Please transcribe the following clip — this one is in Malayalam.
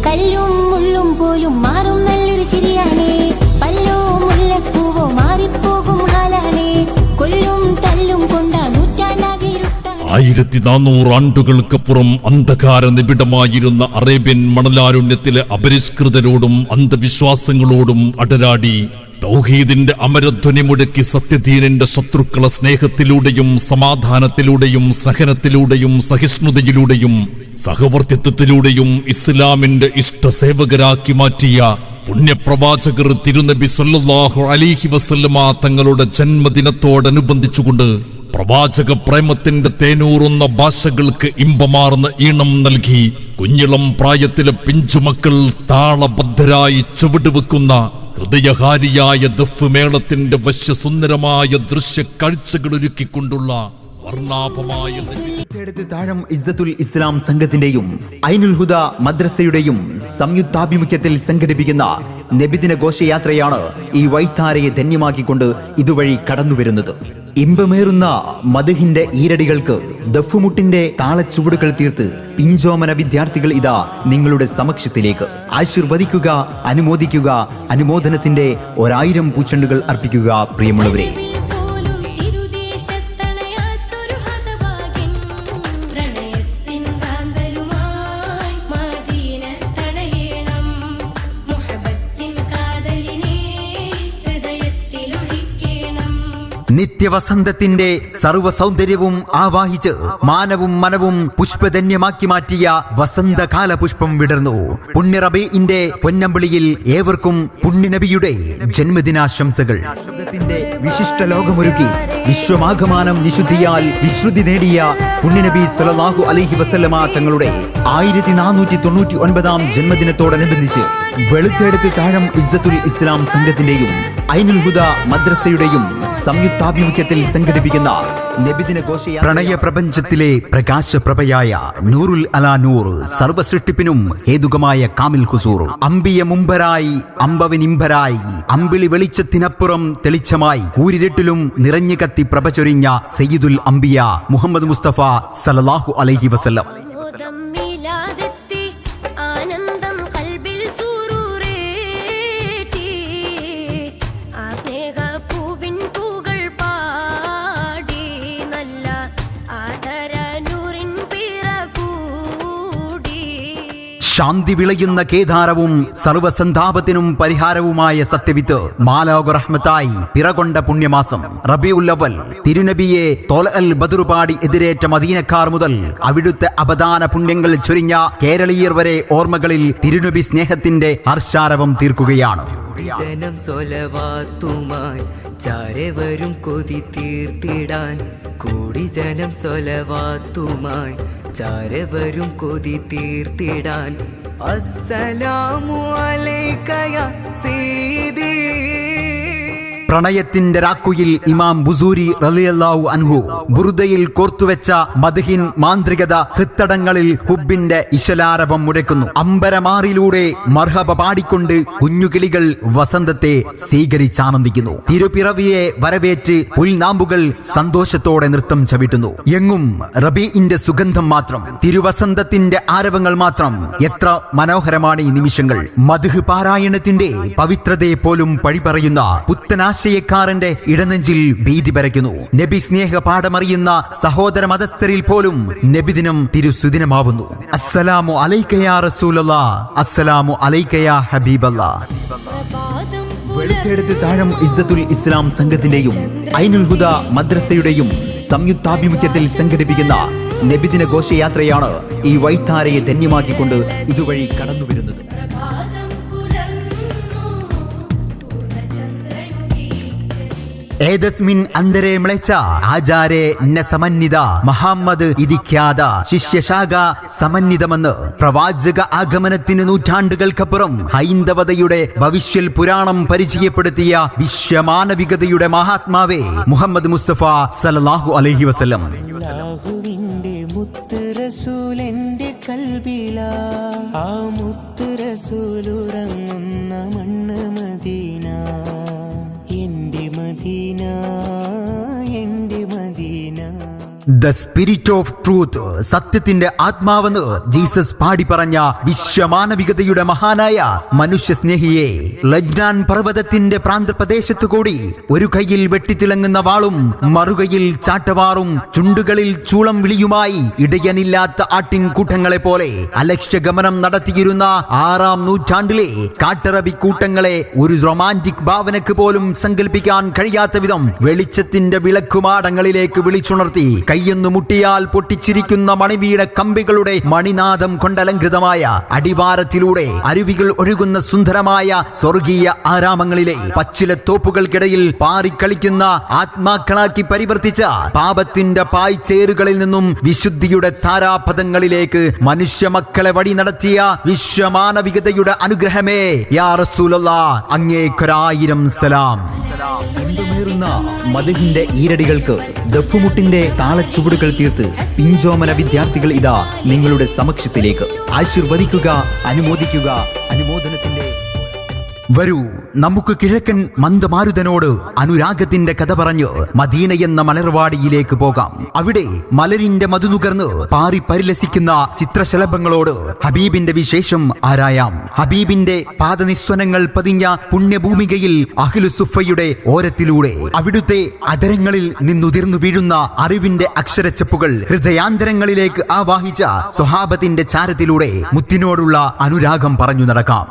കല്ലും മുള്ളും പോലും മാറും നല്ലൊരു ചിരിയാണേ. പല്ലോ മുല്ലപ്പൂവോ മാറിപ്പോകും ഹാലാണേ. കൊല്ലും തല്ലും കൊണ്ട നൂറ്റാണ്ടാകെ 1400 ആണ്ടുകൾക്കപ്പുറം അന്ധകാര നിബിഡമായിരുന്ന അറേബ്യൻ മണലാരുണ്യത്തിലെ അപരിഷ്കൃതരോടും അന്ധവിശ്വാസങ്ങളോടും അടരാടി തൗഹീദിന്റെ അമരധ്വനി മുഴക്കി സത്യദീനന്റെ ശത്രുക്കളെ സ്നേഹത്തിലൂടെയും സമാധാനത്തിലൂടെയും സഹനത്തിലൂടെയും സഹിഷ്ണുതയിലൂടെയും സഹവർത്തിത്വത്തിലൂടെയും ഇസ്ലാമിന്റെ ഇഷ്ടസേവകരാക്കി മാറ്റിയ പുണ്യപ്രവാചകർ തിരുനബി സല്ലല്ലാഹു അലൈഹി വസല്ലമ തങ്ങളുടെ ജന്മദിനത്തോടനുബന്ധിച്ചുകൊണ്ട് പ്രവാചക പ്രേമത്തിന്റെ തേനൂറുന്ന ഭാഷകൾക്ക് ഇമ്പമാർന്ന ഈണം നൽകി കുഞ്ഞിളം പ്രായത്തിലെ പിഞ്ചുമക്കൾ താളബദ്ധരായി ചുവടുവെക്കുന്ന ഹൃദയഹാരിയായ ദഫ് മേളത്തിന്റെ വശ്യസുന്ദരമായ ദൃശ്യ കാഴ്ചകൾ ഒരുക്കിക്കൊണ്ടുള്ള വർണ്ണാഭമായ താഴം ഇസ്സത്തുൽ ഇസ്ലാം സംഘത്തിന്റെയും ഐനുൽ ഹുദ മദ്രസയുടെയും സംയുക്താഭിമുഖ്യത്തിൽ സംഘടിപ്പിക്കുന്ന നബിദിന ഘോഷയാത്രയാണ് ഈ വൈത്താരയെ ധന്യമാക്കിക്കൊണ്ട് ഇതുവഴി കടന്നുവരുന്നത്. ഇമ്പമേറുന്ന മദ്ഹിന്റെ ഈരടികൾക്ക് ദഫുമുട്ടിന്റെ താളച്ചുവടുകൾ തീർത്ത് പിഞ്ചോമന വിദ്യാർത്ഥികൾ ഇതാ നിങ്ങളുടെ സമക്ഷത്തിലേക്ക്. ആശീർവദിക്കുക, അനുമോദിക്കുക, അനുമോദനത്തിന്റെ 1000 പൂച്ചെണ്ടുകൾ അർപ്പിക്കുക. പ്രിയമുള്ളവരെ, നിത്യവസന്തത്തിന്റെ സർവ്വ സൗന്ദര്യവും ആവാഹിച്ച് മാനവും മനവും പുഷ്പധന്യമാക്കി മാറ്റിയ വസന്തകാല പുഷ്പം വിടർന്നു. പുണ്യ റബീഇന്റെ പൊന്നമ്പിളിയിൽ ഏവർക്കും പുണ്യനബിയുടെ ജന്മദിനാശംസകൾ. വിശിഷ്ട ലോകമൊരുക്കി വിശ്വമാകമാനം വിശുദ്ധിയാൽ വിശ്രുതി നേടിയ പുണ്യനബി സല്ലല്ലാഹു അലൈഹി വസല്ലമ തങ്ങളുടെ 1499 ജന്മദിനത്തോടനുബന്ധിച്ച് വെളുത്തെടുത്ത് താഴം ഇസ്സത്തുൽ ഇസ്ലാം സംഘത്തിന്റെയും ഐനുൽ ഹുദ മദ്രസയുടെയും സംയുക്താഭിമുഖ്യത്തിൽ സംഘടിപ്പിക്കുന്ന നബിദിന ഘോഷയാത്ര പ്രണയ പ്രപഞ്ചത്തിലെ പ്രകാശപ്രഭയായ നൂറുൽ അലാ നൂർ, സർവസൃഷ്ടിപ്പിനും ഹേതുകമായ കാമിൽ ഹുസൂർ, അമ്പിയ മുമ്പരായി അമ്പവനിമ്പരായി അമ്പിളി വെളിച്ചത്തിനപ്പുറം തെളിച്ചമായി കൂരിരുട്ടിലും നിറഞ്ഞു കത്തി പ്രഭ ചൊരിഞ്ഞ സയ്യിദുൽ അംബിയ മുഹമ്മദ് മുസ്തഫ സല്ലല്ലാഹു അലൈഹി വസല്ലം. ശാന്തി വിളയുന്ന കേദാരവും സർവസന്താപത്തിനും പരിഹാരവുമായ സത്യവിത്ത് മാലോക റഹ്മത്തായി പിറകൊണ്ട പുണ്യമാസം റബീഉൽ അവൽ. തിരുനബിയെ തോലഅൽ ബദറുപാടി എതിരേറ്റ മദീനക്കാർ മുതൽ അവിടുത്തെ അപദാന പുണ്യങ്ങൾ ചൊരിഞ്ഞ കേരളീയർ വരെ ഓർമ്മകളിൽ തിരുനബി സ്നേഹത്തിന്റെ ഹർഷാരവം തീർക്കുകയാണ്. ജനം സ്വലവാത്തുമായി ചാരവരും കൊതി തീർത്തിടാൻ, കൂടി ജനം സ്വലവാത്തുമായി ചാരവരും കൊതി തീർത്തിടാൻ. അസ്സലാമു അലൈക യാ സയ്യിദി. പ്രണയത്തിന്റെ രാക്കുയിൽ ഇമാം ബുസൂരി റളിയല്ലാഹു അൻഹു ബുറുദയിൽ കോർത്തുവെച്ച മദ്ഹിൻ മാന്ത്രികത ഹൃത്തടങ്ങളിൽ ഹുബിന്റെ ഇശലാരവം മുഴക്കുന്നു. അമ്പരമാറിലൂടെ മർഹബ പാടിക്കൊണ്ട് കുഞ്ഞുകിളികൾ വസന്തത്തെ സ്വീകരിച്ചാനന്ദിക്കുന്നു. തിരുപ്പിറവിയെ വരവേറ്റ് പുൽനാമ്പുകൾ സന്തോഷത്തോടെ നൃത്തം ചവിട്ടുന്നു. എങ്ങും റബീഇന്റെ സുഗന്ധം മാത്രം, തിരുവസന്തത്തിന്റെ ആരവങ്ങൾ മാത്രം. എത്ര മനോഹരമാണ് ഈ നിമിഷങ്ങൾ. മദ്ഹ് പാരായണത്തിന്റെ പവിത്രതയെ പോലും പഴി പറയുന്ന പുത്തനാശയക്കാരന്റെ ഇടനെഞ്ചിൽ ഭീതി പരക്കുന്നു. നബി സ്നേഹ പാഠമറിയുന്ന സഹോദര മതസ്ഥരിൽ പോലും നബിദിനം തിരുസുദിനമാവുന്നു. അസ്സലാമു അലൈക യാ റസൂലല്ലാഹ്, അസ്സലാമു അലൈക യാ ഹബീബല്ലാഹ്. വെളുത്തെടുത്ത് താഴം ഇസ്സത്തുൽ ഇസ്ലാം സംഘത്തിന്റെയും ഐനുൽ ഹുദ മദ്രസയുടെയും സംയുക്താഭിമുഖ്യത്തിൽ സംഘടിപ്പിക്കുന്ന നബിദിന ഘോഷയാത്രയാണ് ഈ വൈത്താരയെ ധന്യമാക്കിക്കൊണ്ട് ഇതുവഴി കടന്നുവരുന്നത്. ഏതസ്മിൻ അന്തരെ മ്ലേച്ഛ ആചാരെ ന സമന്വിത മുഹമ്മദ് ഇതിഖ്യാത ശിഷ്യശാഖ സമന്വിതമെന്ന് പ്രവാചക ആഗമനത്തിന് നൂറ്റാണ്ടുകൾക്കപ്പുറം ഹൈന്ദവതയുടെ ഭവിഷ്യൽ പുരാണം പരിചയപ്പെടുത്തിയ വിശ്വമാനവികതയുടെ മഹാത്മാവേ മുഹമ്മദ് മുസ്തഫ സല്ലല്ലാഹു അലൈഹി വസല്ലം. മുത്ത് റസൂലിന്റെ കൽബിലാ, ആ മുത്ത് റസൂലുറങ്ങുന്ന മണ്ണ് മദീന, എന്റെ മദീന, എന്റെ Madina. The spirit of truth, സത്യത്തിന്റെ ആത്മാവെന്ന് ജീസസ് പാടി പറഞ്ഞ വിശ്വമാനവികതയുടെ മഹാനായ മനുഷ്യ സ്നേഹിയെ, ലജ്നാൻ പർവ്വതത്തിന്റെ പ്രാന്തപ്രദേശത്തു കൂടി ഒരു കൈയിൽ വെട്ടിത്തിളങ്ങുന്ന വാളും മറുകൈയിൽ ചാട്ടവാറും ചുണ്ടുകളിൽ ചൂളം വിളിയുമായി ഇടയനില്ലാത്ത ആട്ടിൻകൂട്ടങ്ങളെ പോലെ അലക്ഷ്യഗമനം നടത്തിയിരുന്ന 6-ാം നൂറ്റാണ്ടിലെ കാട്ടറബി കൂട്ടങ്ങളെ ഒരു റൊമാന്റിക് ഭാവനക്ക് പോലും സങ്കല്പിക്കാൻ കഴിയാത്ത വിധം വെളിച്ചത്തിന്റെ വിളക്കുമാടങ്ങളിലേക്ക് വിളിച്ചുണർത്തി കയ്യൊന്നു മുട്ടിയാൽ പൊട്ടിച്ചിരിക്കുന്ന മണിവീണ കമ്പികളുടെ മണിനാദം കൊണ്ടലങ്കൃതമായ അടിവാരത്തിലൂടെ അരുവികൾ ഒഴുകുന്ന സുന്ദരമായ സ്വർഗീയ ആരാമങ്ങളിലെ പച്ചിലത്തോപ്പുകൾക്കിടയിൽ പാറിക്കളിക്കുന്ന ആത്മാക്കളാക്കി പരിവർത്തിച്ച പാപത്തിന്റെ പായ്ചേറുകളിൽ നിന്നും വിശുദ്ധിയുടെ താരാപഥങ്ങളിലേക്ക് മനുഷ്യ മക്കളെ വഴി നടത്തിയ വിശ്വമാനവികതയുടെ അനുഗ്രഹമേ യാ റസൂലല്ലാഹ്, അങ്ങേക്കൊരായിരം സലാം. കണ്ടുമേറുന്ന മദ്ഹിന്റെ ഈരടികൾക്ക് ദഫുമുട്ടിന്റെ താളച്ചുവടുകൾ തീർത്ത് പിഞ്ചോമന വിദ്യാർത്ഥികൾ ഇതാ നിങ്ങളുടെ സമക്ഷത്തിലേക്ക്. ആശീർവദിക്കുക, അനുമോദിക്കുക. അനുമോദനത്തിന്റെ വരൂ, നമുക്ക് കിഴക്കൻ മന്ദമാരുതനോട് അനുരാഗത്തിന്റെ കഥ പറഞ്ഞ് മദീന എന്ന മലർവാടിയിലേക്ക് പോകാം. അവിടെ മലരിന്റെ മധുനുകർന്ന് പാറി പരിലസിക്കുന്ന ചിത്രശലഭങ്ങളോട് ഹബീബിന്റെ വിശേഷം ആരായാം. ഹബീബിന്റെ പാദനിസ്വനങ്ങൾ പതിഞ്ഞ പുണ്യഭൂമികയിൽ അഹ്ലുസുഫയുടെ ഓരത്തിലൂടെ അവിടുത്തെ അതരങ്ങളിൽ നിന്നുതിർന്നു വീഴുന്ന അറിവിന്റെ അക്ഷരച്ചപ്പുകൾ ഹൃദയാന്തരങ്ങളിലേക്ക് ആവാഹിച്ച സ്വഹാബത്തിന്റെ ചാരത്തിലൂടെ മുത്തിനോടുള്ള അനുരാഗം പറഞ്ഞു നടക്കാം.